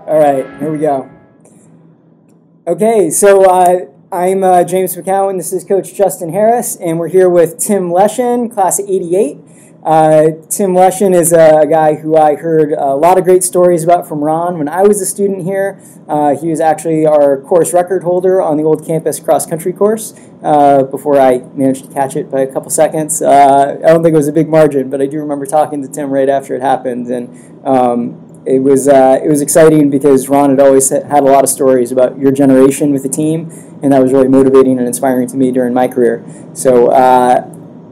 All right, here we go. Okay, so I'm James McCowan. This is Coach Justin Harris, and we're here with Tim Leshan, class of '88. Tim Leshan is a guy who I heard a lot of great stories about from Ron when I was a student here. He was actually our course record holder on the old campus cross-country course before I managed to catch it by a couple seconds. I don't think it was a big margin, but I do remember talking to Tim right after it happened, and it was exciting because Ron had always had a lot of stories about your generation with the team, and that was really motivating and inspiring to me during my career. So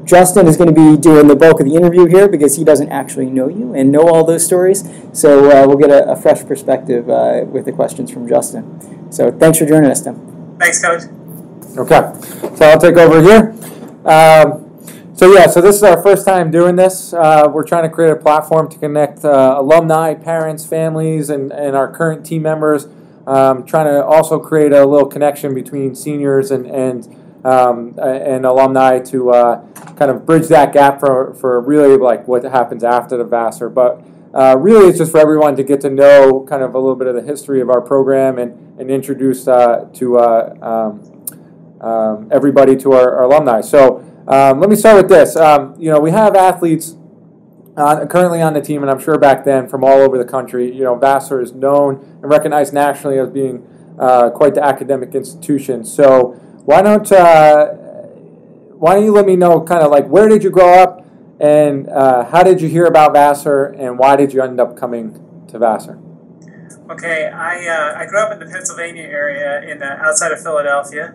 Justin is going to be doing the bulk of the interview here because he doesn't actually know you and know all those stories. So we'll get a fresh perspective with the questions from Justin. So thanks for joining us, Tim. Thanks, Coach. Okay, so I'll take over here. So this is our first time doing this. We're trying to create a platform to connect alumni, parents, families, and our current team members. Trying to also create a little connection between seniors and alumni to kind of bridge that gap for really like what happens after the Vassar. But really it's just for everyone to get to know kind of a little bit of the history of our program and introduce everybody to our alumni. So let me start with this. We have athletes currently on the team, and I'm sure back then from all over the country. Vassar is known and recognized nationally as being quite the academic institution. So why don't you let me know kind of like where did you grow up and how did you hear about Vassar and why did you end up coming to Vassar? Okay, I grew up in the Pennsylvania area outside of Philadelphia,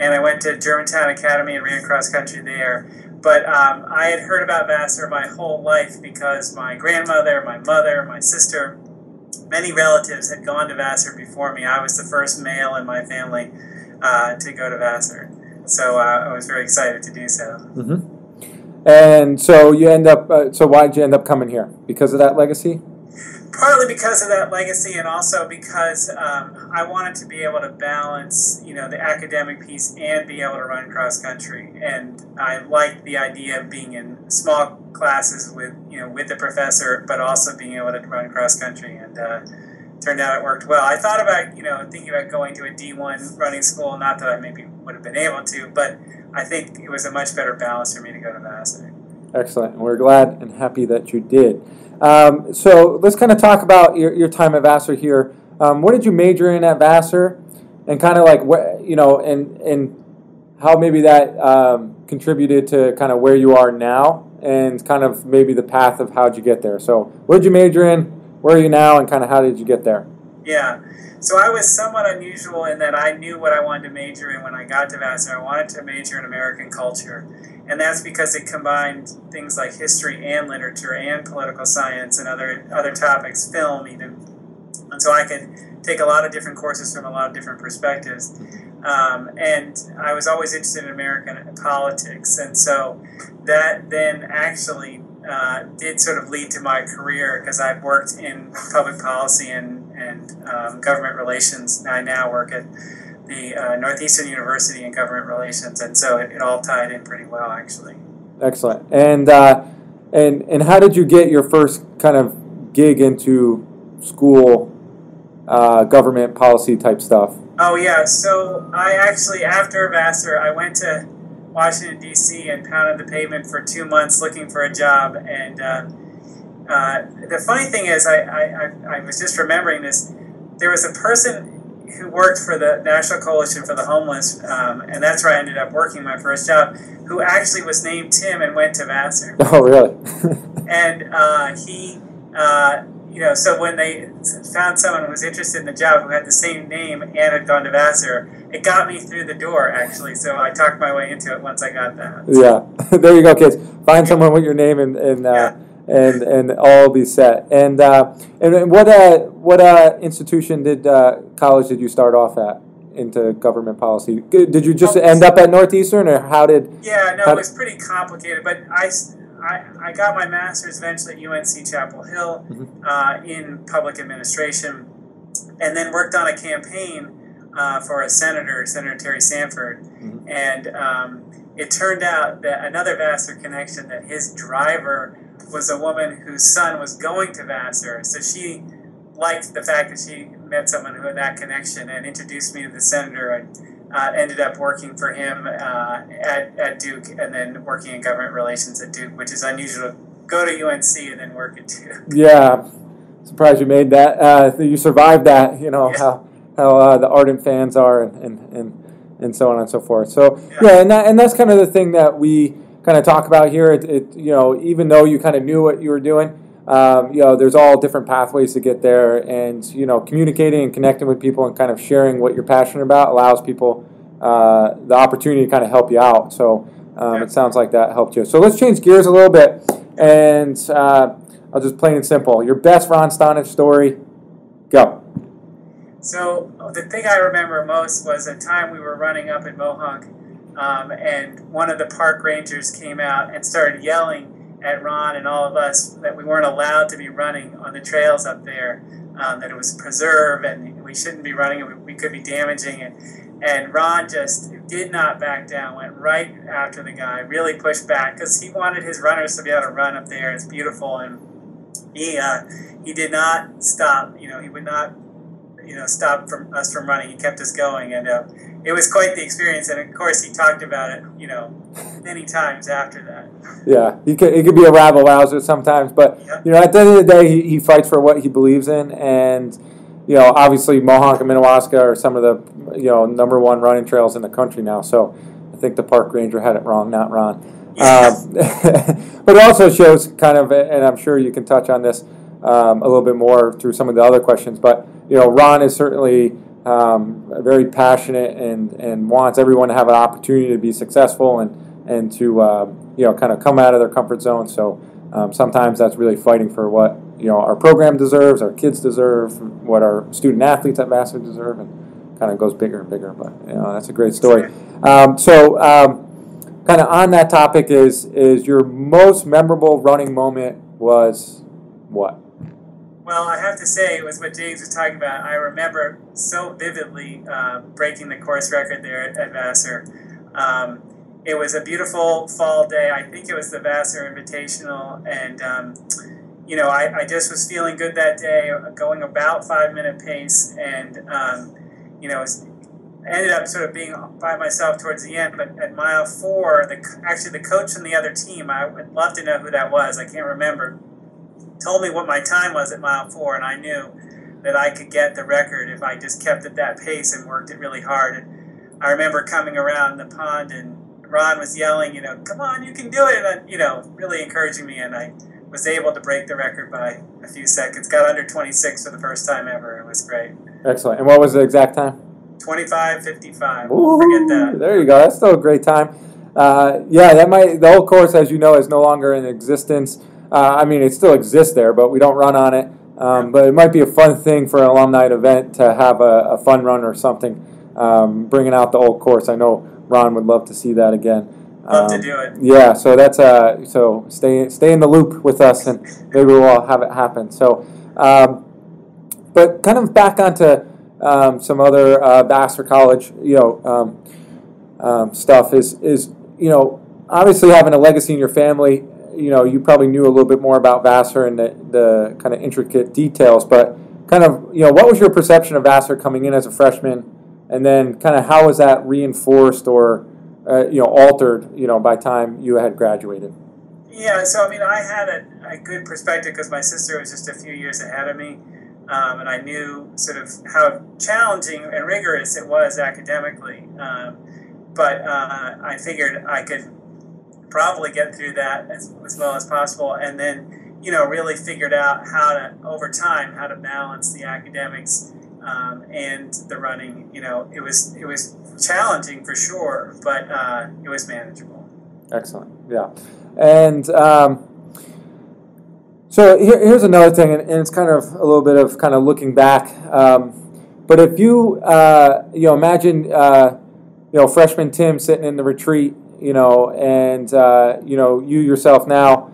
and I went to Germantown Academy and ran cross country there. But I had heard about Vassar my whole life because my grandmother, my mother, my sister, many relatives had gone to Vassar before me. I was the first male in my family to go to Vassar. So I was very excited to do so. Mm-hmm. And so you end up, why did you end up coming here? Because of that legacy? Partly because of that legacy, and also because I wanted to be able to balance, the academic piece and be able to run cross country. And I liked the idea of being in small classes with the professor, but also being able to run cross country. And turned out it worked well. I thought about, thinking about going to a D1 running school. Not that I maybe would have been able to, but I think it was a much better balance for me to go to Vassar. Excellent. We're glad and happy that you did. So let's kind of talk about your time at Vassar here. What did you major in at Vassar, and kind of like and how maybe that contributed to kind of where you are now, and kind of maybe the path of how'd you get there. So what did you major in? Where are you now, and kind of how did you get there? Yeah. So I was somewhat unusual in that I knew what I wanted to major in when I got to Vassar. I wanted to major in American culture. And that's because it combined things like history and literature and political science and other topics, film even. And so I could take a lot of different courses from a lot of different perspectives. And I was always interested in American politics. And so that then actually did sort of lead to my career because I've worked in public policy and government relations. I now work at the Northeastern University in government relations, and so it all tied in pretty well, actually. Excellent. And how did you get your first kind of gig into school government policy type stuff? Oh yeah, so I actually after Vassar I went to Washington D.C. and pounded the pavement for 2 months looking for a job, and the funny thing is I was just remembering this. There was a person who worked for the National Coalition for the Homeless, and that's where I ended up working my first job, who actually was named Tim and went to Vassar. Oh, really? And so when they found someone who was interested in the job who had the same name and had gone to Vassar, it got me through the door, actually. So I talked my way into it once I got that. Yeah. There you go, kids. Find someone with your name and all will be set. And what institution college did you start off at into government policy? Did you just end up at Northeastern, or how did? Yeah, no, it was pretty complicated. But I got my master's eventually at UNC Chapel Hill in public administration, and then worked on a campaign for a Senator Terry Sanford, and it turned out that another Vassar connection, that his driver was a woman whose son was going to Vassar, so she liked the fact that she met someone who had that connection and introduced me to the senator, and ended up working for him at Duke, and then working in government relations at Duke, which is unusual to go to UNC and then work at Duke. Yeah, surprised you made that. You survived that. You know, Yeah. how the ardent fans are, and so on and so forth. So yeah, and that's kind of the thing that we kind of talk about here. You know, even though you kind of knew what you were doing, you know, there's all different pathways to get there, and you know, communicating and connecting with people and kind of sharing what you're passionate about allows people the opportunity to kind of help you out. So it sounds like that helped you. So let's change gears a little bit, and I'll just plain and simple. Your best Ron Stonish story, go. So the thing I remember most was a time we were running up in Mohonk, and one of the park rangers came out and started yelling at Ron and all of us that we weren't allowed to be running on the trails up there, that it was a preserve and we shouldn't be running and we could be damaging it. And Ron just did not back down, went right after the guy, really pushed back because he wanted his runners to be able to run up there. It's beautiful, and he did not stop. You know, he would not, you know, stop us from running. He kept us going, and it was quite the experience. And of course, he talked about it, you know, many times after that. Yeah, he could be a rabble-rouser sometimes, but you know, at the end of the day, he fights for what he believes in, and you know, obviously Mohonk and Minnewaska are some of the, you know, #1 running trails in the country now. So I think the park ranger had it wrong, not Ron. But it also shows kind of, and I'm sure you can touch on this a little bit more through some of the other questions, but you know, Ron is certainly very passionate and wants everyone to have an opportunity to be successful and to you know, kind of come out of their comfort zone. So sometimes that's really fighting for what, you know, our program deserves, our kids deserve, what our student athletes at Vassar deserve, and kind of goes bigger and bigger. But you know, that's a great story. Kind of on that topic, is your most memorable running moment was what? Well, I have to say it was what James was talking about. I remember so vividly breaking the course record there at Vassar. It was a beautiful fall day. I think it was the Vassar Invitational, and you know, I just was feeling good that day, going about 5-minute pace, and you know, ended up sort of being by myself towards the end. But at mile 4, the coach from the other team, I would love to know who that was, I can't remember, told me what my time was at mile 4, and I knew that I could get the record if I just kept at that pace and worked it really hard. And I remember coming around the pond, and Ron was yelling, you know, "Come on, you can do it," and, you know, really encouraging me, and I was able to break the record by a few seconds. Got under 26 for the first time ever. It was great. Excellent. And what was the exact time? 25:55. Ooh, Forget that. There you go. That's still a great time. Yeah, the old course, as you know, is no longer in existence. I mean, it still exists there, but we don't run on it. But it might be a fun thing for an alumni event to have a fun run or something, bringing out the old course. I know Ron would love to see that again. Love to do it. Yeah, so that's so stay in the loop with us, and maybe we'll have it happen. So, but kind of back onto some other Vassar College, you know, stuff is you know, obviously having a legacy in your family. You know, you probably knew a little bit more about Vassar and the kind of intricate details, but kind of, you know, what was your perception of Vassar coming in as a freshman, and then kind of how was that reinforced or you know, altered, you know, by the time you had graduated? Yeah, so I mean, I had a good perspective because my sister was just a few years ahead of me, and I knew sort of how challenging and rigorous it was academically. But I figured I could probably get through that as well as possible, and then, you know, really figured out how to, over time, how to balance the academics and the running. You know, it was challenging for sure, but it was manageable. Excellent. Yeah. And so here's another thing, and it's kind of a little bit of kind of looking back. But if you you know, imagine you know, freshman Tim sitting in the retreat, you know, and you know, you yourself now,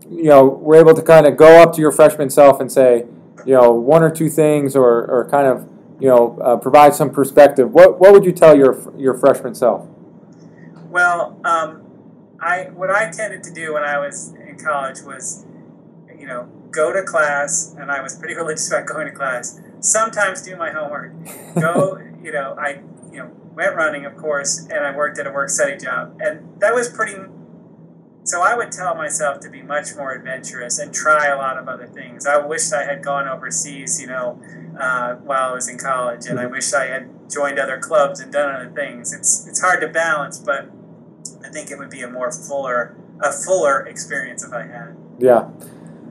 you know, were able to kind of go up to your freshman self and say, you know, one or two things, or kind of, you know, provide some perspective. What would you tell your freshman self? Well, what I tended to do when I was in college was, you know, go to class, and I was pretty religious about going to class, sometimes do my homework. Go, I went running, of course, and I worked at a work-study job, and that was pretty. So I would tell myself to be much more adventurous and try a lot of other things. I wished I had gone overseas, while I was in college, and I wish I had joined other clubs and done other things. It's hard to balance, but I think it would be a fuller experience if I had. Yeah.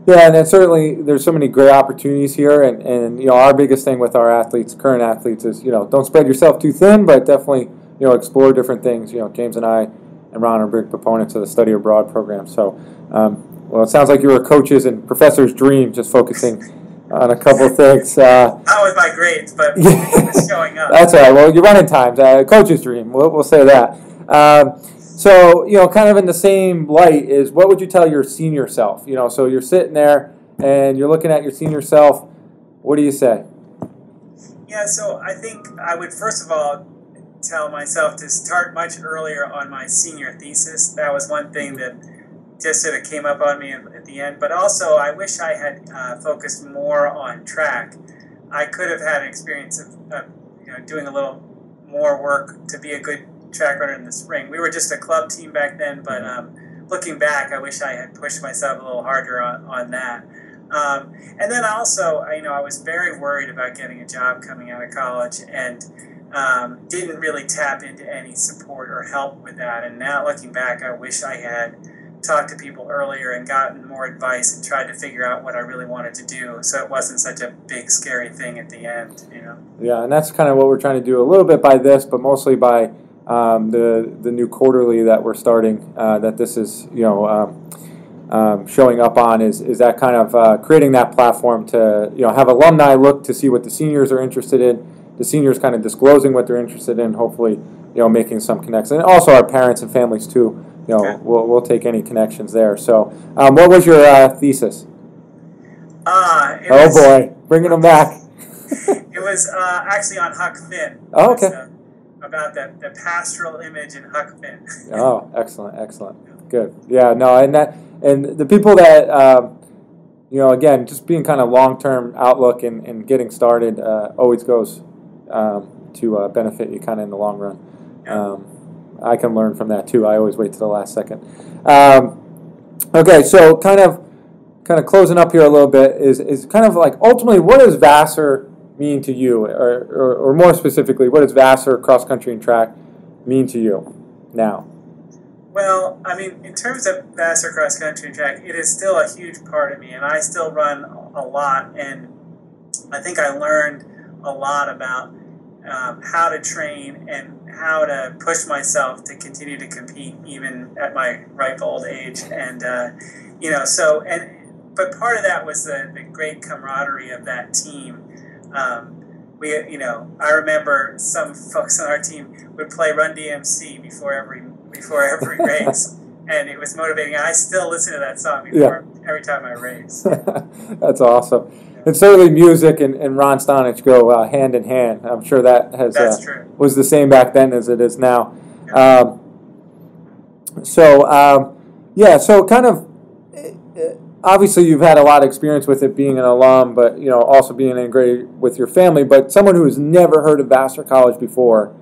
Yeah, and then certainly there's so many great opportunities here, and our biggest thing with our athletes, current athletes, is don't spread yourself too thin, but definitely explore different things. James and I and Ron are big proponents of the study abroad program. So, well, it sounds like you were a coach's and professor's dream, just focusing on a couple of things. Not with my grades, but it's showing up. That's all right. Well, you're running times. Coach's dream. We'll say that. So, kind of in the same light is, what would you tell your senior self? So you're sitting there and you're looking at your senior self. What do you say? Yeah, so I think I would first of all tell myself to start much earlier on my senior thesis. That was one thing that just sort of came up on me at the end. But also, I wish I had focused more on track. I could have had an experience of doing a little more work to be a good track runner in the spring. We were just a club team back then, but looking back, I wish I had pushed myself a little harder on that. And then also, I was very worried about getting a job coming out of college, and didn't really tap into any support or help with that. And now looking back, I wish I had talked to people earlier and gotten more advice and tried to figure out what I really wanted to do, so it wasn't such a big scary thing at the end. Yeah, and that's kind of what we're trying to do a little bit by this, but mostly by the new quarterly that we're starting, that this is showing up on, is that kind of creating that platform to have alumni look to see what the seniors are interested in, the seniors kind of disclosing what they're interested in, hopefully making some connections, and also our parents and families too. We'll take any connections there. So, what was your thesis? Boy, bringing them back. It was actually on Huck Finn. Oh, okay. About the pastoral image in Huck Finn. Oh, excellent. Good. Yeah, no, and the people that again, just being kind of long-term outlook and getting started always goes to benefit you kind of in the long run. Yeah. I can learn from that too. I always wait to the last second. Okay, so kind of closing up here a little bit is kind of like, ultimately, what does Vassar mean to you, or more specifically, what does Vassar cross country and track mean to you now? Well, in terms of Vassar cross country and track, it is still a huge part of me, and I still run a lot, and I think I learned a lot about how to train and how to push myself to continue to compete even at my ripe old age. And but part of that was the great camaraderie of that team. I remember some folks on our team would play Run DMC before every race, and it was motivating. I still listen to that song every time I race. That's awesome. And certainly music and Ron Stonich go hand in hand. I'm sure that was the same back then as it is now. Yeah. So kind of, obviously you've had a lot of experience with it being an alum, but also being integrated with your family. But someone who has never heard of Vassar College before,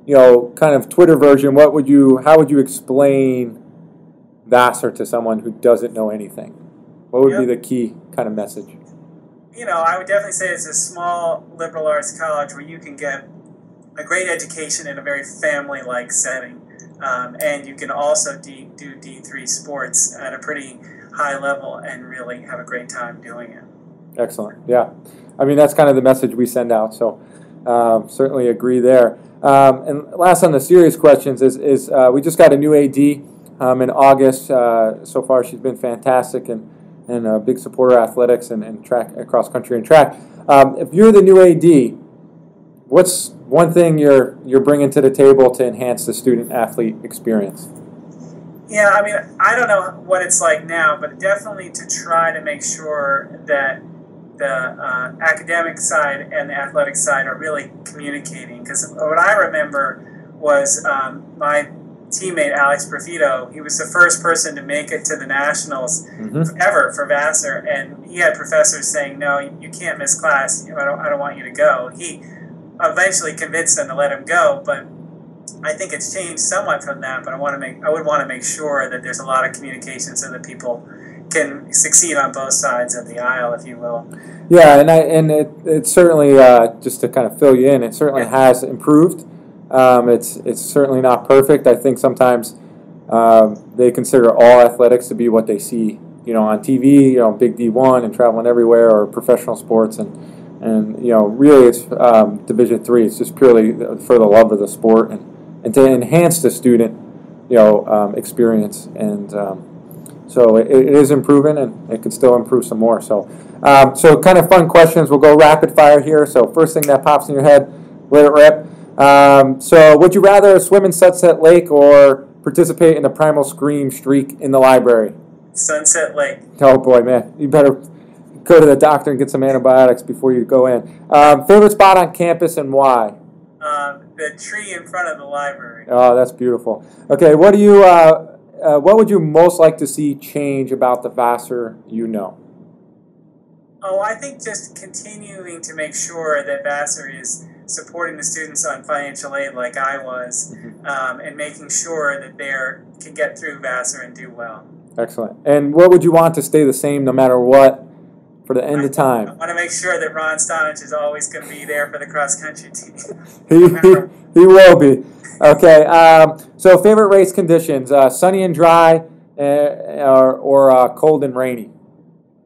kind of Twitter version, how would you explain Vassar to someone who doesn't know anything? What would be the key kind of message? I would definitely say it's a small liberal arts college where you can get a great education in a very family-like setting. And you can also do D3 sports at a pretty high level and really have a great time doing it. Excellent. Yeah. That's kind of the message we send out. So certainly agree there. And last on the serious questions is we just got a new AD in August. So far she's been fantastic and a big supporter of athletics and track, cross country and track. If you're the new AD, what's one thing you're bringing to the table to enhance the student athlete experience? Yeah, I don't know what it's like now, but definitely to try to make sure that the academic side and the athletic side are really communicating. Because what I remember was my teammate, Alex Profito, he was the first person to make it to the nationals ever for Vassar, and he had professors saying, "No, you can't miss class. I don't want you to go." He eventually convinced them to let him go, but I think it's changed somewhat from that. But I would want to make sure that there's a lot of communication so that people can succeed on both sides of the aisle, if you will. Yeah, and it certainly, just to kind of fill you in, it certainly has improved. It's certainly not perfect. I think sometimes they consider all athletics to be what they see, on TV, big D1 and traveling everywhere, or professional sports, and really it's Division III. It's just purely for the love of the sport and to enhance the student, experience, and so it is improving, and it can still improve some more. So kind of fun questions. We'll go rapid fire here. So first thing that pops in your head, let it rip. So would you rather swim in Sunset Lake or participate in the Primal Scream Streak in the library? Sunset Lake. Oh boy, man. You better go to the doctor and get some antibiotics before you go in. Favorite spot on campus and why? The tree in front of the library. Oh, that's beautiful. Okay, what would you most like to see change about the Vassar Oh, I think just continuing to make sure that Vassar is supporting the students on financial aid like I was, and making sure that they can get through Vassar and do well. Excellent. And what would you want to stay the same no matter what for the end of time? I want to make sure that Ron Stonich is always going to be there for the cross-country team. He will be. Okay, so favorite race conditions, sunny and dry or cold and rainy?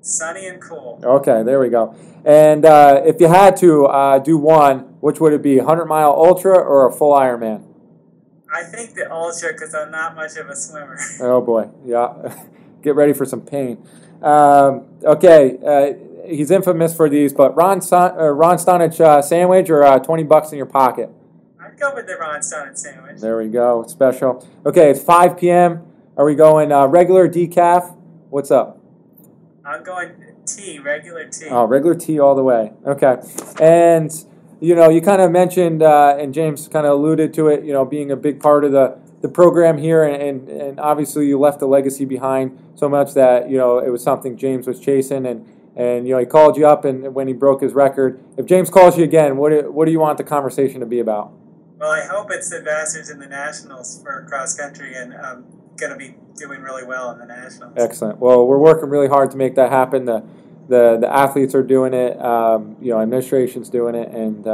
Sunny and cool. Okay, there we go. And if you had to do one, which would it be, 100-mile ultra or a full Ironman? I think the ultra, because I'm not much of a swimmer. Oh boy, yeah. Get ready for some pain. Okay, he's infamous for these, but Ron Stonich sandwich or $20 in your pocket? I'd go with the Ron Stonich sandwich. There we go, special. Okay, it's 5 p.m. Are we going regular, decaf? What's up? I'm going tea, regular tea. Oh, regular tea all the way. Okay. And, you kind of mentioned, and James kind of alluded to it, being a big part of the program here, and obviously you left a legacy behind so much that, it was something James was chasing, and he called you up and when he broke his record. If James calls you again, what do you want the conversation to be about? Well, I hope it's that Vassar's in the Nationals for cross country, and I'm going to be doing really well in the Nationals. Excellent. Well, we're working really hard to make that happen. The athletes are doing it. Administration's doing it. And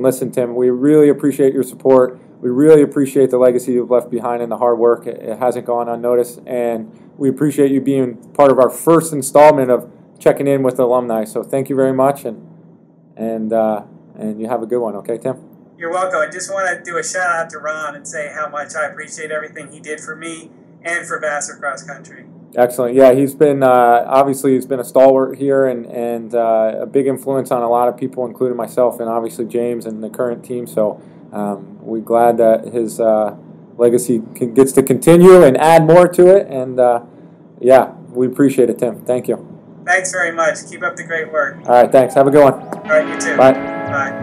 listen, Tim, we really appreciate your support. We really appreciate the legacy you've left behind and the hard work. It hasn't gone unnoticed, and we appreciate you being part of our first installment of checking in with alumni. So thank you very much, and you have a good one. Okay, Tim? You're welcome. I just want to do a shout out to Ron and say how much I appreciate everything he did for me and for Vassar Cross Country. Excellent. Yeah, he's been obviously he's been a stalwart here and a big influence on a lot of people, including myself and obviously James and the current team. So we're glad that his legacy gets to continue and add more to it. And yeah, we appreciate it, Tim. Thank you. Thanks very much. Keep up the great work. All right, thanks. Have a good one. All right, you too. Bye. Bye.